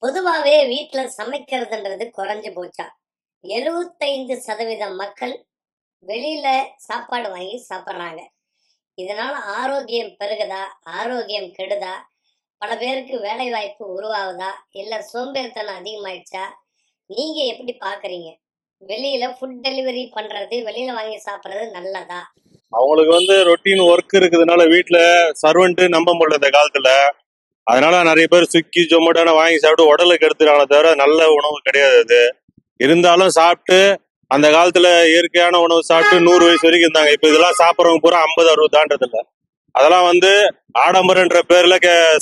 பொதுவாவே வீட்டுல சமைக்கிறதுன்றது குறைஞ்சு போச்சா? 75% மக்கள் வெளியில சாப்பாடு வாங்கி சாப்பிடுறாங்க. இதனால ஆரோக்கியம் பெருகுதா? ஆரோக்கியம் கெடுதா? பல பேருக்கு வேலை வாய்ப்பு உருவாகுதா? இல்ல சோம்பேறித்தனம் அதிகமாயிடுச்சா? நீங்க எப்படி பாக்குறீங்க? வெளியில ஃபுட் டெலிவரி பண்றது, வெளியில வாங்கி சாப்பிடுறது நல்லதா? அவங்களுக்கு ரொட்டீன் ஒர்க் இருக்குதுனால வீட்டுல சர்வெண்ட் நம்ப முடியல இந்த காலத்துல. அதனால நிறைய பேர் ஸ்விக்கி ஜொமேட்டோன்னு வாங்கி சாப்பிட்டு உடலுக்கு எடுத்துறாங்க, தவிர நல்ல உணவு கிடையாது அது. இருந்தாலும் சாப்பிட்டு அந்த காலத்துல இயற்கையான உணவு சாப்பிட்டு 100 வயசு வரைக்கும் இருந்தாங்க. இப்ப இதெல்லாம் சாப்பிட்றவங்க பூரா 50 60 தாண்டது இல்ல. அதெல்லாம் ஆடம்பரன்ற பேர்ல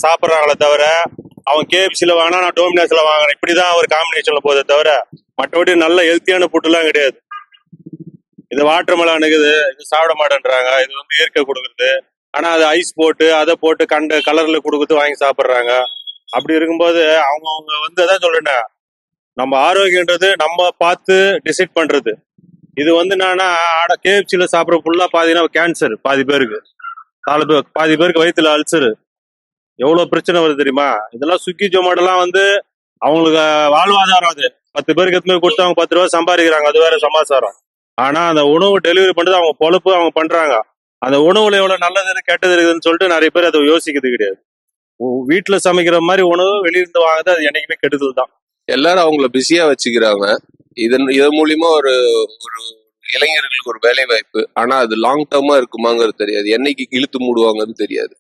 சாப்பிட்றாங்களே தவிர, அவன் கேஎஃப்சில வாங்கினா நான் டோமினோஸ்ல வாங்கினேன், இப்படிதான் ஒரு காம்பினேஷன்ல போதே தவிர மற்றபடி நல்ல ஹெல்த்தியான ஃபுட் எல்லாம் கிடையாது. இது வாட்டர் மெலான் இருக்குது, இது சாப்பிட மாட்டேன்றாங்க. இது இயற்கை கொடுக்குறது. ஆனா அது ஐஸ் போட்டு அதை போட்டு கண்ட கலர்ல கொடுக்குறது வாங்கி சாப்பிடுறாங்க. அப்படி இருக்கும்போது அவங்க அதான் சொல்றேன், நம்ம ஆரோக்கியன்றது நம்ம பார்த்து டிசைட் பண்றது. இது என்னன்னா கேஎஃப்சில சாப்பிட்ற ஃபுல்லா பாத்தீங்கன்னா கேன்சர், பாதி பேருக்கு பாதி பேருக்கு வயிற்றுல அல்சரு, எவ்வளவு பிரச்சனை வருது தெரியுமா? இதெல்லாம் ஸ்விக்கி ஜொமேட்டோலாம் அவங்களுக்கு வாழ்வாதாரம். அது 10 பேருக்கு எத்தனை கொடுத்து அவங்க 10 ரூபாய் சம்பாதிக்கிறாங்க, அது வேற சமாச்சாரம். ஆனா அந்த உணவு டெலிவரி பண்றது அவங்க பொழப்பு, அவங்க பண்றாங்க. அந்த உணவுல எவ்வளவு நல்லது கெட்டது இருக்குதுன்னு சொல்லிட்டு நிறைய பேர் அதை யோசிக்கிறது கிடையாது. வீட்டுல சமைக்கிற மாதிரி உணவு வெளியிருந்து வாங்குறது அது என்னைக்குமே கெடுதல் தான். எல்லாரும் அவங்கள பிஸியா வச்சுக்கிறாங்க. இதன் மூலியமா ஒரு ஒரு இளைஞர்களுக்கு ஒரு வேலை வாய்ப்பு. ஆனா அது லாங் டேர்மா இருக்குமாங்கிறது தெரியாது, என்னைக்கு இழுத்து மூடுவாங்கன்னு தெரியாது.